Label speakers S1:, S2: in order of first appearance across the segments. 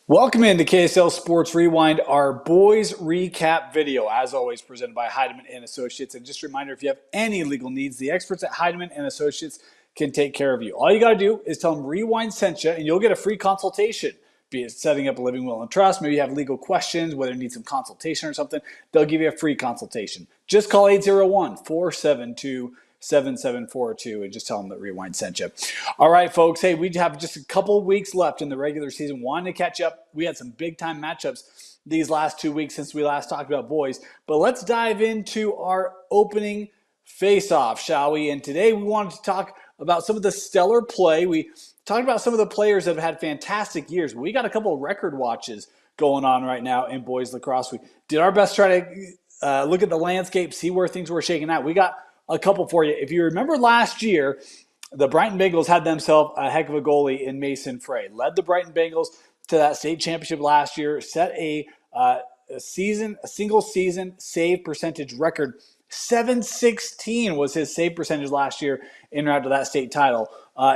S1: Welcome into KSL Sports Rewind, our boys recap video, as always presented by Heidemann and Associates. And just a reminder, if you have any legal needs, the experts at Heidemann and Associates can take care of you. All you got to do is tell them Rewind sent you, and you'll get a free consultation. Be it setting up a living will and trust, maybe you have legal questions, whether you need some consultation or something, they'll give you a free consultation. Just call 801-472-7742 and just tell them that Rewind sent you. All right, folks. Hey, we have just a couple weeks left in the regular season. Wanted to catch up. We had some big-time matchups these last 2 weeks since we last talked about boys. But let's dive into our opening face-off, shall we? And today we wanted to talk about some of the stellar play. We talked about some of the players that have had fantastic years. We got a couple of record watches going on right now in boys lacrosse. We did our best to try to look at the landscape, see where things were shaking out. We got a couple for you. If you remember last year, the Brighton Bengals had themselves a heck of a goalie in Mason Frey. Led the Brighton Bengals to that state championship last year. Set a single season save percentage record. 716 was his save percentage last year en route to that state title.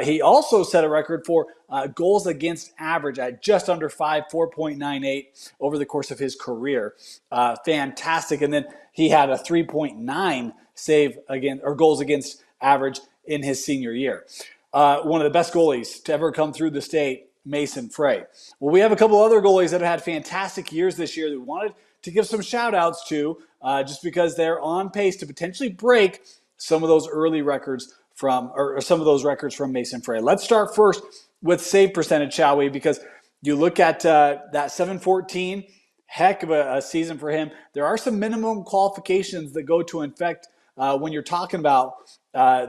S1: He also set a record for goals against average at just under 4.98 over the course of his career. Fantastic. And then he had a 3.9 save against or goals against average in his senior year. One of the best goalies to ever come through the state, Mason Frey. Well, we have a couple other goalies that have had fantastic years this year that we wanted to give some shout outs to just because they're on pace to potentially break some of those early records or some of those records from Mason Frey. Let's start first with save percentage, shall we? Because you look at that 714, heck of a season for him. There are some minimum qualifications that go to infect when you're talking about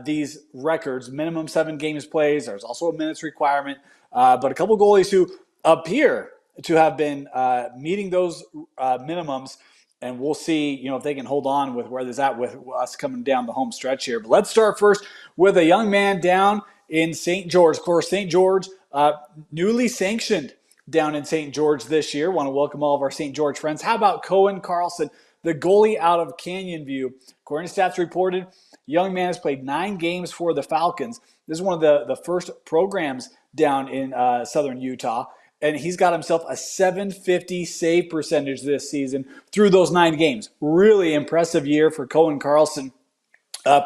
S1: these records. Minimum 7 games plays. There's also a minutes requirement. But a couple goalies who appear to have been meeting those minimums, and we'll see, if they can hold on with where there's at with us coming down the home stretch here. But let's start first with a young man down in St. George. Of course, St. George, newly sanctioned down in St. George this year. Want to welcome all of our St. George friends. How about Cohen Carlson, the goalie out of Canyon View? According to stats reported, young man has played 9 games for the Falcons. This is one of the first programs down in southern Utah. And he's got himself a 750 save percentage this season through those 9 games. Really impressive year for Cohen Carlson.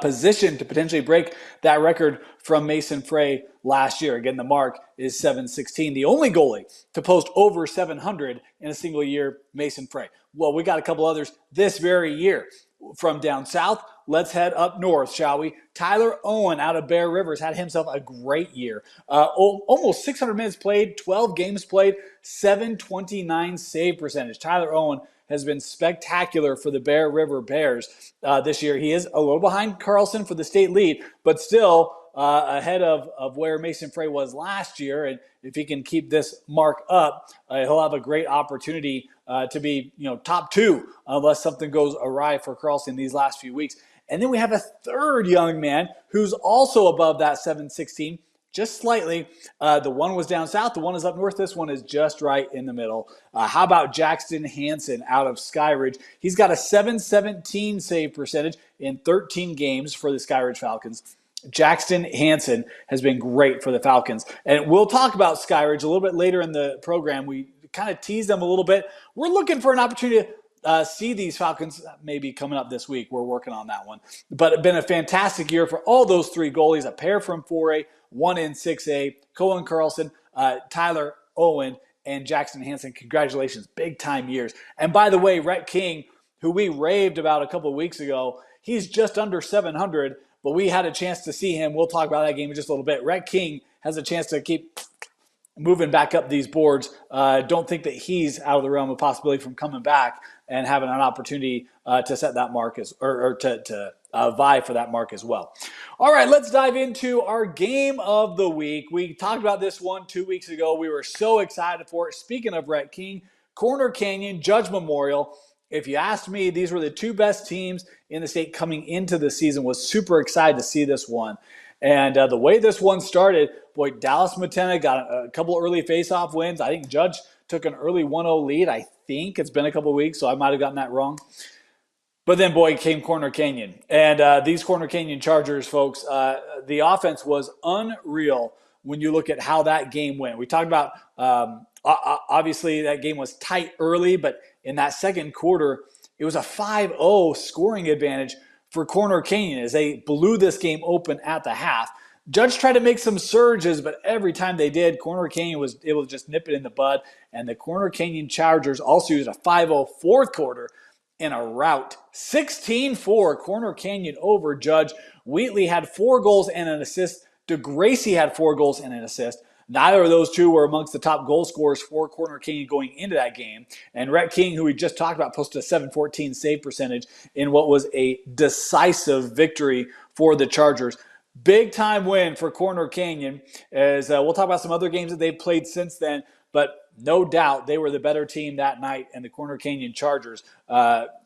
S1: Positioned to potentially break that record from Mason Frey last year. Again, the mark is 716. The only goalie to post over 700 in a single year, Mason Frey. Well, we got a couple others this very year. From down south, let's head up north, shall we? Tyler Owen out of Bear Rivers had himself a great year. Almost 600 minutes played, 12 games played, 729 save percentage. Tyler Owen has been spectacular for the Bear River Bears this year. He is a little behind Carlson for the state lead, but still ahead of where Mason Frey was last year. And if he can keep this mark up, he'll have a great opportunity to be, top 2 unless something goes awry for Carlson these last few weeks. And then we have a third young man who's also above that 716, just slightly. The one was down south. The one is up north. This one is just right in the middle. How about Jackson Hansen out of Skyridge? He's got a 717 save percentage in 13 games for the Skyridge Falcons. Jackson Hansen has been great for the Falcons. And we'll talk about Skyridge a little bit later in the program. We kind of teased them a little bit. We're looking for an opportunity to see these Falcons maybe coming up this week. We're working on that one. But it's been a fantastic year for all those 3 goalies, a pair from 4A, 1 in 6A, Cohen Carlson, Tyler Owen, and Jackson Hansen. Congratulations, big-time years. And by the way, Rhett King, who we raved about a couple of weeks ago, he's just under 700, but we had a chance to see him. We'll talk about that game in just a little bit. Rhett King has a chance to keep moving back up these boards. Don't think that he's out of the realm of possibility from coming back and having an opportunity to set that mark to vie for that mark as well. All right, let's dive into our game of the week. We talked about this one 2 weeks ago. We were so excited for it. Speaking of Rhett King, Corner Canyon, Judge Memorial. If you asked me, these were the 2 best teams in the state coming into the season. Was super excited to see this one. And the way this one started, boy, Dallas Matena got a couple early face-off wins. I think Judge took an early 1-0 lead. I think it's been a couple weeks, so I might have gotten that wrong. But then, boy, came Corner Canyon. And these Corner Canyon Chargers, folks, the offense was unreal when you look at how that game went. We talked about Obviously, that game was tight early, but in that second quarter, it was a 5-0 scoring advantage for Corner Canyon as they blew this game open at the half. Judge tried to make some surges, but every time they did, Corner Canyon was able to just nip it in the bud. And the Corner Canyon Chargers also used a 5-0 fourth quarter in a rout. 16-4, Corner Canyon over Judge. Wheatley had 4 goals and an assist. DeGracie had 4 goals and an assist. Neither of those two were amongst the top goal scorers for Corner Canyon going into that game. And Rhett King, who we just talked about, posted a .714 save percentage in what was a decisive victory for the Chargers. Big time win for Corner Canyon. As we'll talk about some other games that they've played since then, but no doubt they were the better team that night, and the Corner Canyon Chargers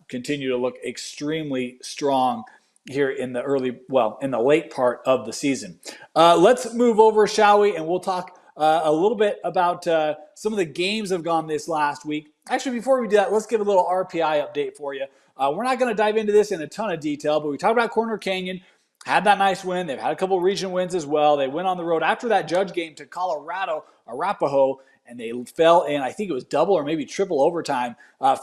S1: continue to look extremely strong here in the late part of the season. Let's move over, shall we? And we'll talk a little bit about some of the games that have gone this last week. Actually, before we do that, let's give a little RPI update for you. We're not going to dive into this in a ton of detail, but we talked about Corner Canyon. Had that nice win. They've had a couple of region wins as well. They went on the road after that Judge game to Colorado, Arapahoe, and they fell in, I think it was double or maybe triple overtime.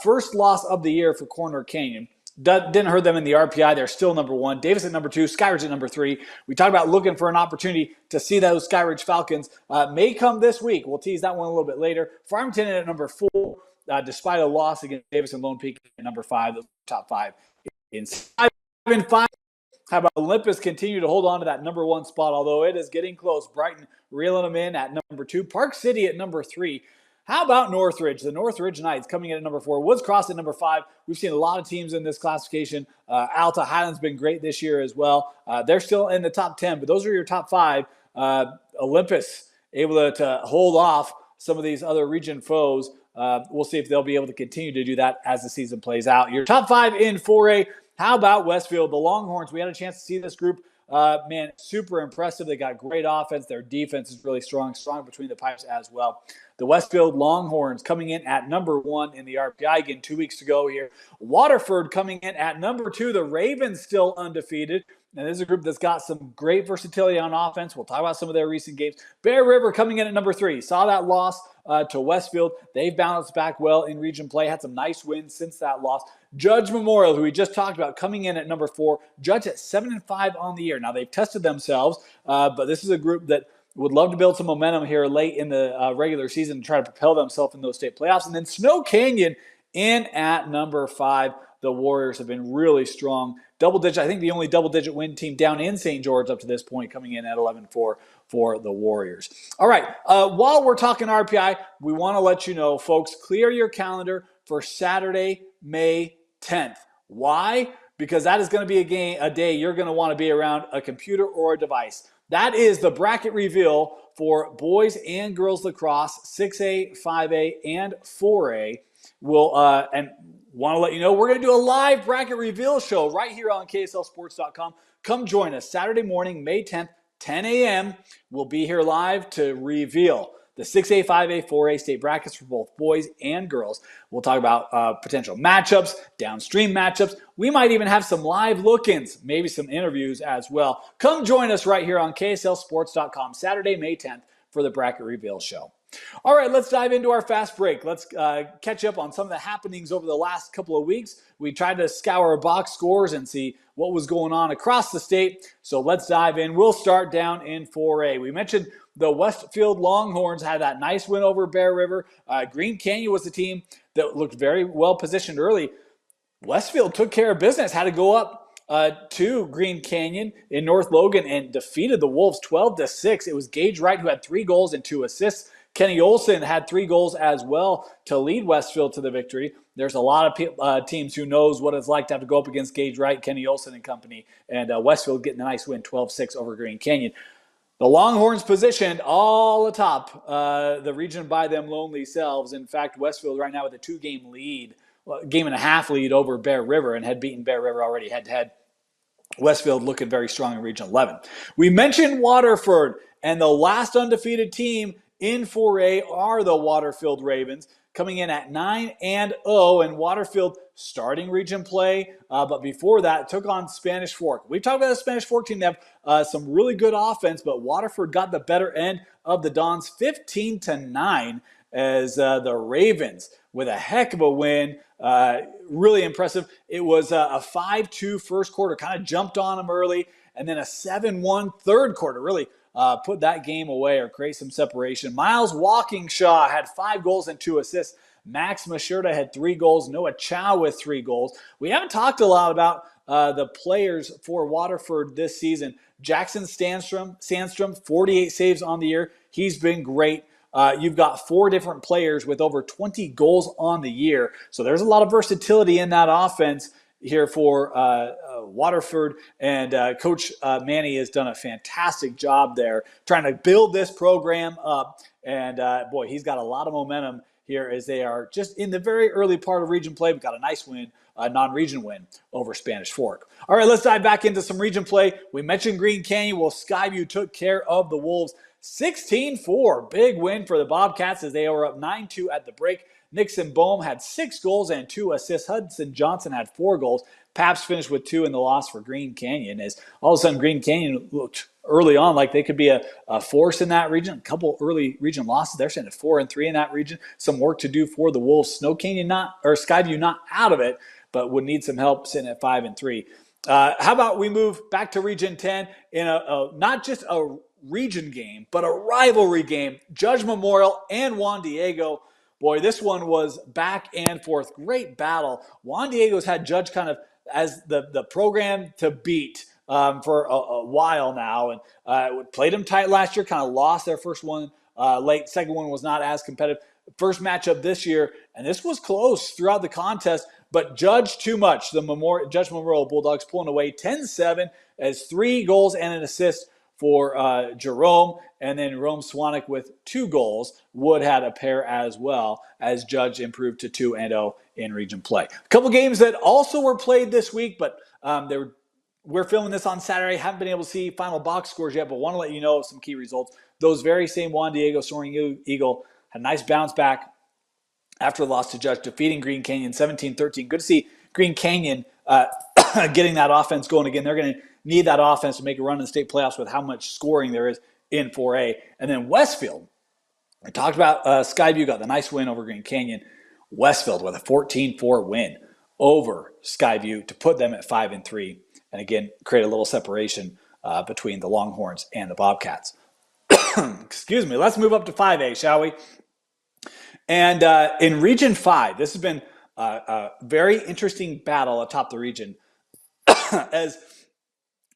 S1: First loss of the year for Corner Canyon. Didn't hurt them in the RPI. They're still number 1. Davis at number 2. Skyridge at number 3. We talked about looking for an opportunity to see those Skyridge Falcons. May come this week. We'll tease that one a little bit later. Farmington at number 4, despite a loss against Davis and Lone Peak at number 5. Those top 5. In 5 and 5. How about Olympus continue to hold on to that number 1 spot, although it is getting close. Brighton reeling them in at number 2. Park City at number 3. How about Northridge? The Northridge Knights coming in at number 4. Woods Cross at number 5. We've seen a lot of teams in this classification. Alta Highland's been great this year as well. They're still in the top 10, but those are your top 5. Olympus able to hold off some of these other region foes. We'll see if they'll be able to continue to do that as the season plays out. Your top 5 in 4A. How about Westfield? The Longhorns, we had a chance to see this group. Man, super impressive. They got great offense. Their defense is really strong between the pipes as well. The Westfield Longhorns coming in at number 1 in the RPI again 2 weeks ago here. Waterford coming in at number 2. The Ravens still undefeated. And this is a group that's got some great versatility on offense. We'll talk about some of their recent games. Bear River coming in at number 3. Saw that loss to Westfield. They've bounced back well in region play. Had some nice wins since that loss. Judge Memorial, who we just talked about, coming in at number 4. Judge at 7-5 on the year. Now, they've tested themselves, but this is a group that would love to build some momentum here late in the regular season and try to propel themselves in those state playoffs. And then Snow Canyon in at number 5. The Warriors have been really strong. Double-digit, I think the only double-digit win team down in St. George up to this point, coming in at 11-4 for the Warriors. All right, while we're talking RPI, we want to let you know, folks, clear your calendar for Saturday, May 10th. Why? Because that is going to be a day you're going to want to be around a computer or a device. That is the bracket reveal for boys and girls lacrosse, 6A, 5A, and 4A. And want to let you know, we're going to do a live bracket reveal show right here on KSLSports.com. Come join us Saturday morning, May 10th, 10 a.m. We'll be here live to reveal the 6A, 5A, 4A state brackets for both boys and girls. We'll talk about potential matchups, downstream matchups. We might even have some live look-ins, maybe some interviews as well. Come join us right here on KSLSports.com Saturday, May 10th for the bracket reveal show. All right, let's dive into our fast break. Let's catch up on some of the happenings over the last couple of weeks. We tried to scour box scores and see what was going on across the state. So let's dive in. We'll start down in 4A. We mentioned the Westfield Longhorns had that nice win over Bear River. Green Canyon was the team that looked very well positioned early. Westfield took care of business, had to go up to Green Canyon in North Logan and defeated the Wolves 12-6. It was Gage Wright who had 3 goals and 2 assists. Kenny Olson had 3 goals as well to lead Westfield to the victory. There's a lot of teams who knows what it's like to have to go up against Gage Wright, Kenny Olson and company, and Westfield getting a nice win, 12-6 over Green Canyon. The Longhorns positioned all atop the region by them lonely selves. In fact, Westfield right now with a 2-game lead, game and a half lead over Bear River, and had beaten Bear River already head-to-head. Westfield looking very strong in Region 11. We mentioned Waterford, and the last undefeated team in 4A are the Waterfield Ravens, coming in at 9-0, and Waterfield starting region play. But before that, took on Spanish Fork. We've talked about the Spanish Fork team. They have some really good offense, but Waterford got the better end of the Dons 15-9. as the Ravens with a heck of a win. Really impressive. It was a 5-2 first quarter, kind of jumped on them early, and then a 7-1 third quarter. Really put that game away or create some separation. Miles Walkingshaw had 5 goals and 2 assists. Max Machurda had 3 goals. Noah Chow with 3 goals. We haven't talked a lot about the players for Waterford this season. Jackson Sandstrom, 48 saves on the year. He's been great. You've got 4 different players with over 20 goals on the year. So there's a lot of versatility in that offense here for Waterford. And Coach Manny has done a fantastic job there trying to build this program up. And boy, he's got a lot of momentum here as they are just in the very early part of region play. We've got a nice win, a non-region win over Spanish Fork. All right, let's dive back into some region play. We mentioned Green Canyon. Well, Skyview took care of the Wolves 16-4. Big win for the Bobcats as they were up 9-2 at the break. Nixon Bohm had 6 goals and 2 assists. Hudson Johnson had 4 goals. Paps finished with 2 in the loss for Green Canyon as all of a sudden Green Canyon looked early on like they could be a force in that region. A couple early region losses. They're sitting at 4-3 in that region. Some work to do for the Wolves. Skyview not out of it, but would need some help sitting at 5-3. How about we move back to Region 10 in not just a region game, but a rivalry game. Judge Memorial and Juan Diego. Boy, this one was back and forth. Great battle. Juan Diego's had Judge kind of as the program to beat for a while now. And played them tight last year, kind of lost their first one late. Second one was not as competitive. First matchup this year, and this was close throughout the contest, but Judge too much. The Judge Memorial Bulldogs pulling away 10-7 as 3 goals and an assist for Jerome, and then Rome Swanik with 2 goals. Wood had a pair as well as Judge improved to 2-0 in region play. A couple games that also were played this week, but we're filming this on Saturday. Haven't been able to see final box scores yet, but want to let you know some key results. Those very same Juan Diego Soaring Eagle had a nice bounce back after the loss to Judge, defeating Green Canyon 17-13. Good to see Green Canyon getting that offense going again. They're going to need that offense to make a run in the state playoffs with how much scoring there is in 4A. And then Westfield, I talked about Skyview got the nice win over Green Canyon. Westfield with a 14-4 win over Skyview to put them at 5-3. And again, create a little separation between the Longhorns and the Bobcats. Excuse me. Let's move up to 5A, shall we? And in Region 5, this has been a very interesting battle atop the region as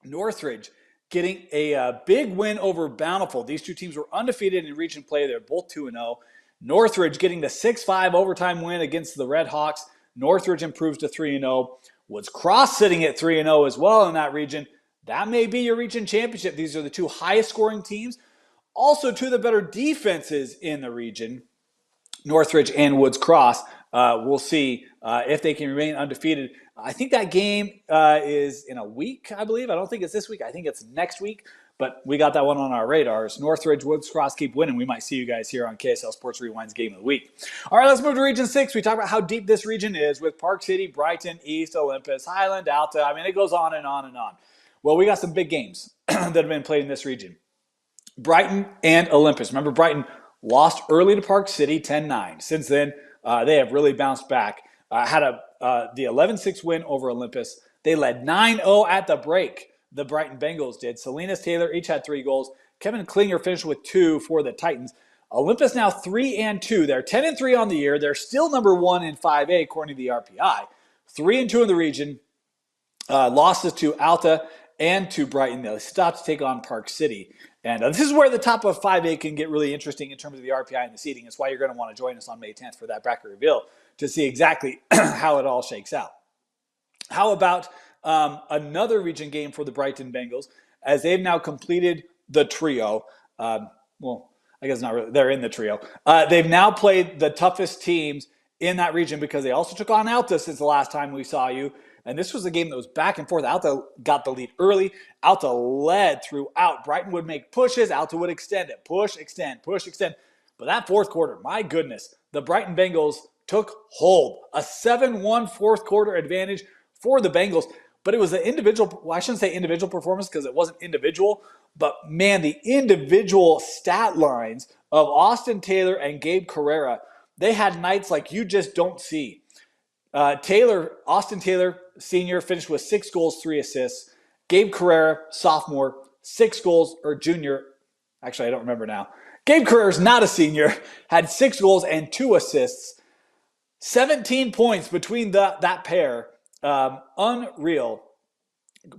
S1: Northridge getting a big win over Bountiful. These two teams were undefeated in region play. They're both 2-0. Northridge getting the 6-5 overtime win against the Red Hawks. Northridge improves to 3-0. Woods Cross sitting at 3-0 as well in that region. That may be your region championship. These are the 2 highest scoring teams. Also 2 of the better defenses in the region, Northridge and Woods Cross. We'll see if they can remain undefeated. I think that game is in a week, I believe. I don't think it's this week. I think it's next week. But we got that one on our radars. Northridge, Woods Cross keep winning. We might see you guys here on KSL Sports Rewind's Game of the Week. All right, let's move to Region 6. We talk about how deep this region is with Park City, Brighton, East, Olympus, Highland, Alta. I mean, it goes on and on and on. Well, we got some big games that have been played in this region. Brighton and Olympus. Remember, Brighton lost early to Park City 10-9. Since then, they have really bounced back. Had the 11-6 win over Olympus. They led 9-0 at the break. The Brighton Bengals did. Salinas Taylor each had 3 goals. Kevin Klinger finished with 2 for the Titans. Olympus now 3-2. They're 10-3 on the year. They're still number 1 in 5A according to the RPI. 3-2 in the region. Losses to Alta and to Brighton. They stopped to take on Park City. And this is where the top of 5A can get really interesting in terms of the RPI and the seeding. That's why you're going to want to join us on May 10th for that bracket reveal to see exactly how it all shakes out. How about another region game for the Brighton Bengals as they've now completed the trio. Well, I guess not really. They're in the trio. They've now played the toughest teams in that region because they also took on Alta since the last time we saw you. And this was a game that was back and forth. Alta got the lead early. Alta led throughout. Brighton would make pushes. Alta would extend it. Push, extend, push, extend. But that fourth quarter, my goodness, the Brighton Bengals took hold. A 7-1 fourth quarter advantage for the Bengals. but it was the individual, well, I shouldn't say individual performance because it wasn't individual, but man, the individual stat lines of Austin Taylor and Gabe Carrera, they had nights like you just don't see. Austin Taylor, senior, finished with 6 goals, 3 assists. Gabe Carrera, sophomore, 6 goals, or junior. Actually, I don't remember now. Gabe Carrera is not a senior, had 6 goals and 2 assists. 17 points between that pair. Unreal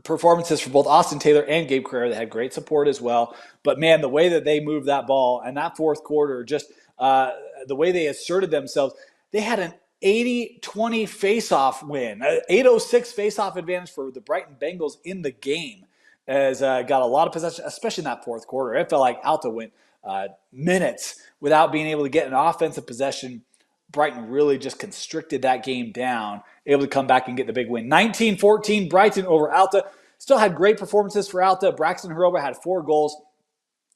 S1: performances for both Austin Taylor and Gabe Carrera. They had great support as well. But man, the way that they moved that ball and that fourth quarter, just the way they asserted themselves, they had an 80-20 faceoff win, 806 faceoff advantage for the Brighton Bengals in the game. As got a lot of possession, especially in that fourth quarter. It felt like Alta went minutes without being able to get an offensive possession. Brighton really just constricted that game down, able to come back and get the big win. 19-14, Brighton over Alta. Still had great performances for Alta. Braxton Heroba had 4 goals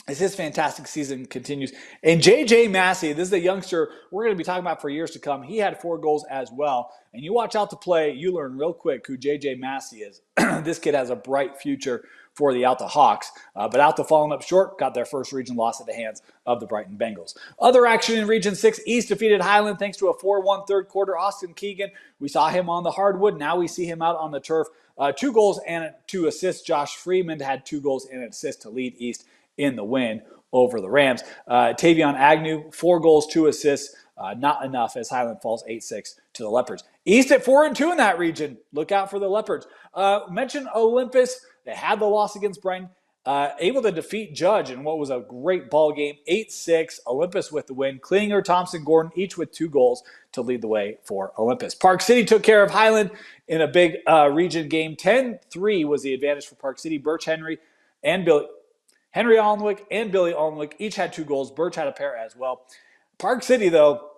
S1: as his fantastic season continues. And J.J. Massey, this is a youngster we're going to be talking about for years to come. He had 4 goals as well. And you watch Alta play, you learn real quick who J.J. Massey is. This kid has a bright future for the Alta Hawks. But Alta falling up short, got their first region loss at the hands of the Brighton Bengals. Other action in Region 6, East defeated Highland thanks to a 4-1 third quarter. Austin Keegan, we saw him on the hardwood. Now we see him out on the turf. 2 goals and 2 assists. Josh Freeman had 2 goals and an assist to lead East in the win over the Rams. Tavion Agnew, 4 goals, 2 assists. Not enough as Highland falls 8-6 to the Leopards. East at 4-2 in that region. Look out for the Leopards. Mention Olympus. They had the loss against Brighton. Able to defeat Judge in what was a great ball game. 8-6. Olympus with the win. Klinger, Thompson, Gordon, each with 2 goals to lead the way for Olympus. Park City took care of Highland in a big region game. 10-3 was the advantage for Park City. Birch Henry Alnwick and Billy Alnwick each had 2 goals. Birch had a pair as well. Park City, though,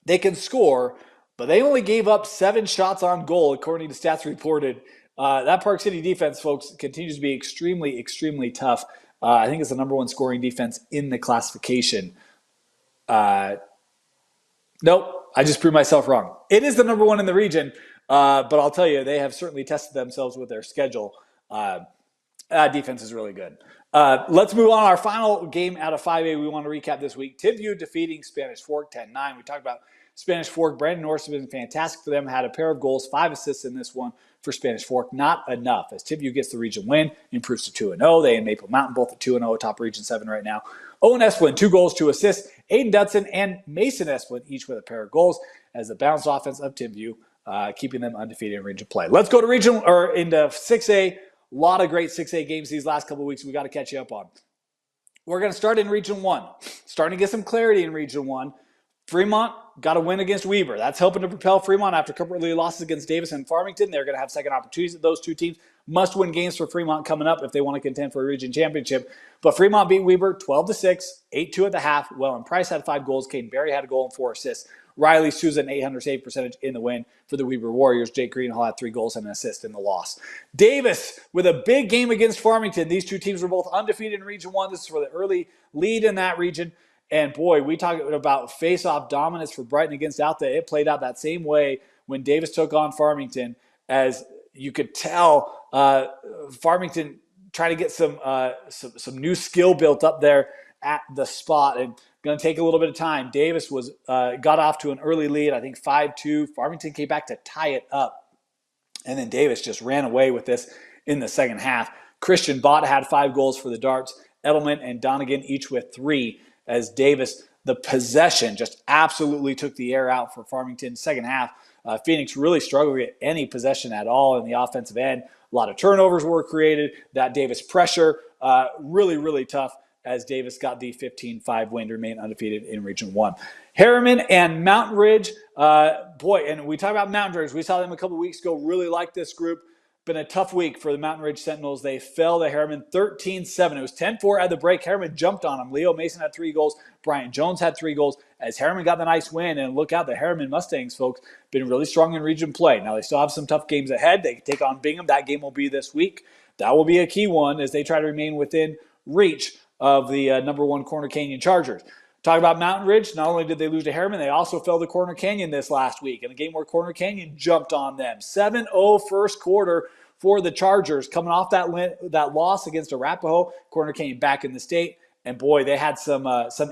S1: they can score, but they only gave up 7 shots on goal, according to stats reported. That Park City defense, folks, continues to be extremely, extremely tough. I think it's the number 1 scoring defense in the classification. Nope, I just proved myself wrong. It is the number 1 in the region, but I'll tell you, they have certainly tested themselves with their schedule. That defense is really good. Let's move on. Our final game out of 5A we want to recap this week. Timpview defeating Spanish Fork 10-9. We talked about Spanish Fork. Brandon Norris has been fantastic for them. Had a pair of goals, 5 assists in this one for Spanish Fork. Not enough as Timpview gets the region win, improves to 2-0. They and Maple Mountain both at 2-0, atop Region 7 right now. Owen Esplin, 2 goals, 2 assists. Aiden Dutson and Mason Esplin each with a pair of goals as the balanced offense of Timpview keeping them undefeated in region play. Let's go to into 6A. A lot of great 6A games these last couple of weeks we got to catch you up on. We're going to start in Region 1. Starting to get some clarity in Region 1. Fremont got a win against Weber. That's helping to propel Fremont after a couple of early losses against Davis and Farmington. They're going to have second opportunities at those 2 teams. Must-win games for Fremont coming up if they want to contend for a region championship. But Fremont beat Weber 12-6, 8-2 at the half. Wellen Price had 5 goals. Caden Berry had a goal and 4 assists. Riley Susan, 800 save percentage in the win for the Weber Warriors. Jake Greenhall had 3 goals and an assist in the loss. Davis with a big game against Farmington. These 2 teams were both undefeated in Region 1. This is for the early lead in that region. And boy, we talk about face-off dominance for Brighton against Alta. It played out that same way when Davis took on Farmington. As you could tell, Farmington trying to get some new skill built up there at the spot, and going to take a little bit of time. Davis was got off to an early lead, I think 5-2. Farmington came back to tie it up, and then Davis just ran away with this in the second half. Christian Bott had 5 goals for the Darts. Edelman and Donegan each with 3, as Davis, the possession, just absolutely took the air out for Farmington. Second half, Phoenix really struggled to get any possession at all in the offensive end. A lot of turnovers were created. That Davis pressure, really, really tough, as Davis got the 15-5 win to remain undefeated in Region 1. Harriman and Mountain Ridge, and we talked about Mountain Ridge. We saw them a couple weeks ago, really liked this group. Been a tough week for the Mountain Ridge Sentinels. They fell to Harriman 13-7. It was 10-4 at the break. Harriman jumped on them. Leo Mason had 3 goals. Bryant Jones had 3 goals as Harriman got the nice win. And look out, the Harriman Mustangs, folks, been really strong in region play. Now, they still have some tough games ahead. They take on Bingham. That game will be this week. That will be a key one as they try to remain within reach of the number 1 Corner Canyon Chargers. Talk about Mountain Ridge. Not only did they lose to Harriman, they also fell to Corner Canyon this last week in a game where Corner Canyon jumped on them. 7-0 first quarter for the Chargers coming off that loss against Arapahoe. Corner Canyon back in the state. And boy, they had some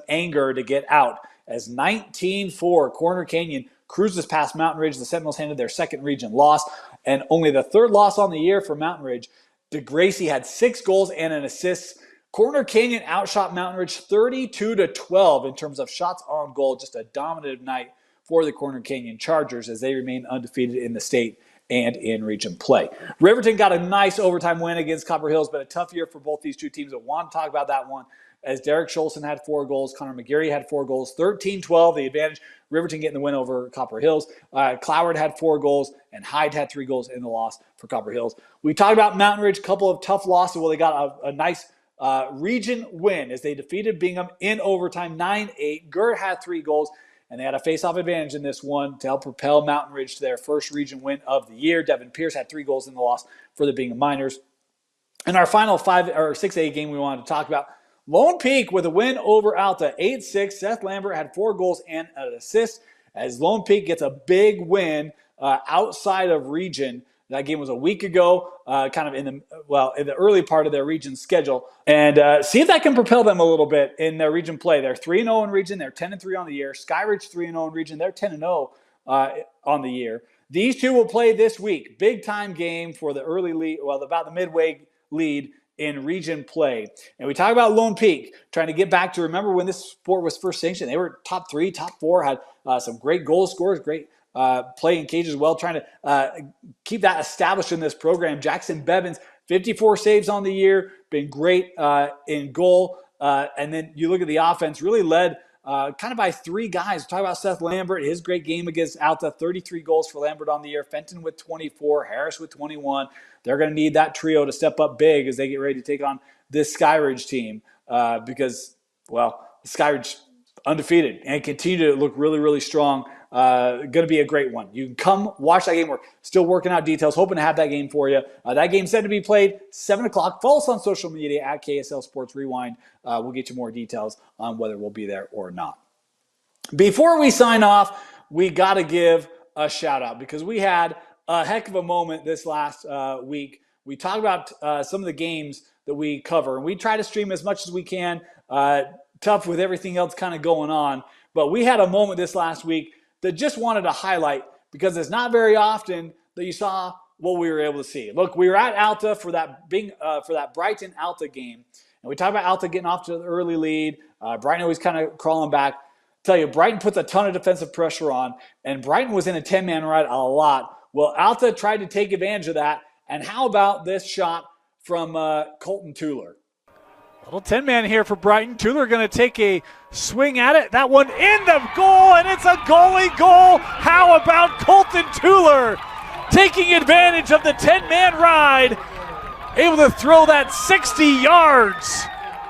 S1: anger to get out as 19-4 Corner Canyon cruises past Mountain Ridge. The Sentinels handed their second region loss and only the third loss on the year for Mountain Ridge. DeGracie had 6 goals and an assist. Corner Canyon outshot Mountain Ridge 32-12 in terms of shots on goal. Just a dominant night for the Corner Canyon Chargers as they remain undefeated in the state and in region play. Riverton got a nice overtime win against Copper Hills, but a tough year for both these two teams. I want to talk about that one as Derek Scholson had 4 goals. Connor McGarry had 4 goals. 13-12, the advantage. Riverton getting the win over Copper Hills. Cloward had 4 goals, and Hyde had 3 goals in the loss for Copper Hills. We talked about Mountain Ridge, a couple of tough losses. Well, they got a nice region win as they defeated Bingham in overtime 9-8. Gert had 3 goals, and they had a face-off advantage in this one to help propel Mountain Ridge to their first region win of the year. Devin Pierce had 3 goals in the loss for the Bingham Miners. And our final 6A game we wanted to talk about, Lone Peak with a win over Alta, 8-6. Seth Lambert had 4 goals and an assist as Lone Peak gets a big win outside of region. That game was a week ago, kind of in the early part of their region schedule. And see if that can propel them a little bit in their region play. They're 3-0 in region. They're 10-3 on the year. Skyridge 3-0 in region. They're 10-0 on the year. These two will play this week. Big time game for the early lead, about the midway lead in region play. And we talk about Lone Peak trying to get back to remember when this sport was first sanctioned. They were top 3, top 4, had some great goal scorers, great play in cage as well, trying to keep that established in this program. Jackson Bevins, 54 saves on the year, been great in goal. And then you look at the offense, really led kind of by 3 guys. Talk about Seth Lambert, his great game against Alta, 33 goals for Lambert on the year. Fenton with 24, Harris with 21. They're going to need that trio to step up big as they get ready to take on this Skyridge team because, Skyridge undefeated and continue to look really, really strong. Going to be a great one. You can come watch that game. We're still working out details, hoping to have that game for you. That game's set to be played 7 o'clock. Follow us on social media at KSL Sports Rewind. We'll get you more details on whether we'll be there or not. Before we sign off, we got to give a shout out because we had a heck of a moment this last week. We talked about some of the games that we cover, and we try to stream as much as we can. Tough with everything else kind of going on. But we had a moment this last week that just wanted to highlight because it's not very often that you saw what we were able to see. Look, we were at Alta for that Brighton Alta game, and we talked about Alta getting off to the early lead. Brighton always kind of crawling back. Tell you, Brighton puts a ton of defensive pressure on, and Brighton was in a 10-man ride a lot. Well, Alta tried to take advantage of that, and how about this shot from Colton Tuller?
S2: Little 10-man here for Brighton. Tuller going to take a swing at it. That one in the goal, and it's a goalie goal. How about Colton Tuller taking advantage of the 10-man ride, able to throw that 60 yards.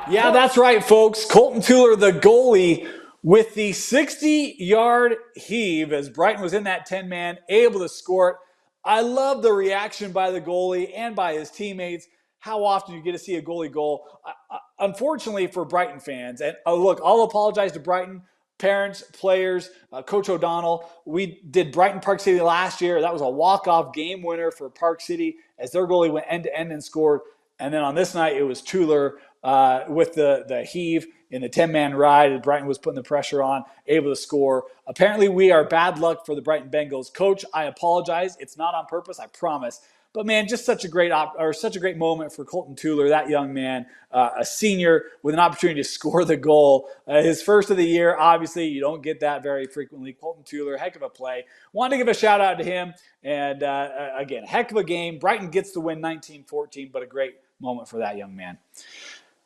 S1: Yeah, that's right, folks. Colton Tuller, the goalie, with the 60-yard heave as Brighton was in that 10-man, able to score it. I love the reaction by the goalie and by his teammates. How often you get to see a goalie goal. Unfortunately for Brighton fans, and look, I'll apologize to Brighton parents, players, Coach O'Donnell. We did Brighton Park City last year. That was a walk-off game winner for Park City as their goalie went end-to-end and scored. And then on this night, it was Tuller with the heave in the 10-man ride. Brighton was putting the pressure on, able to score. Apparently, we are bad luck for the Brighton Bengals. Coach, I apologize. It's not on purpose, I promise. But man, just such a great moment for Colton Tuller, that young man, a senior with an opportunity to score the goal. His first of the year, obviously, you don't get that very frequently. Colton Tuller, heck of a play. Wanted to give a shout out to him. And again, heck of a game. Brighton gets the win 19-14, but a great moment for that young man.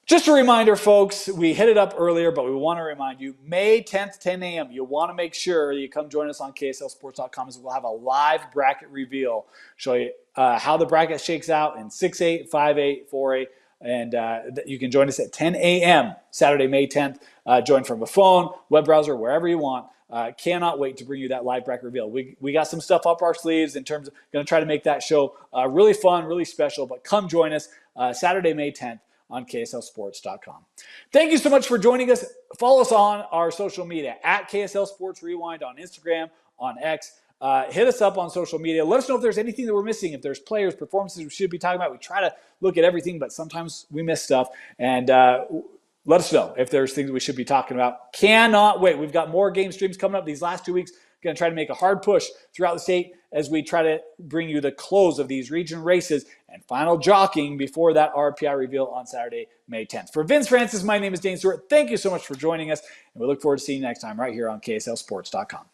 S1: Just a reminder, folks, we hit it up earlier, but we want to remind you, May 10th, 10 a.m., you'll want to make sure you come join us on KSLSports.com as we'll have a live bracket reveal. Show you how the bracket shakes out in 6A, 5A, 4A, and you can join us at 10 a.m. Saturday, May 10th. Join from a phone, web browser, wherever you want. Cannot wait to bring you that live bracket reveal. We got some stuff up our sleeves in terms of going to try to make that show really fun, really special, but come join us Saturday, May 10th. On KSLSports.com. Thank you so much for joining us. Follow us on our social media at KSL Sports Rewind on Instagram, on X. Hit us up on social media. Let us know if there's anything that we're missing. If there's players, performances we should be talking about. We try to look at everything, but sometimes we miss stuff. And let us know if there's things we should be talking about. Cannot wait. We've got more game streams coming up these last 2 weeks. Going to try to make a hard push throughout the state as we try to bring you the close of these region races and final jockeying before that RPI reveal on Saturday, May 10th. For Vince Francis, my name is Dane Stewart. Thank you so much for joining us, and we look forward to seeing you next time right here on KSLSports.com.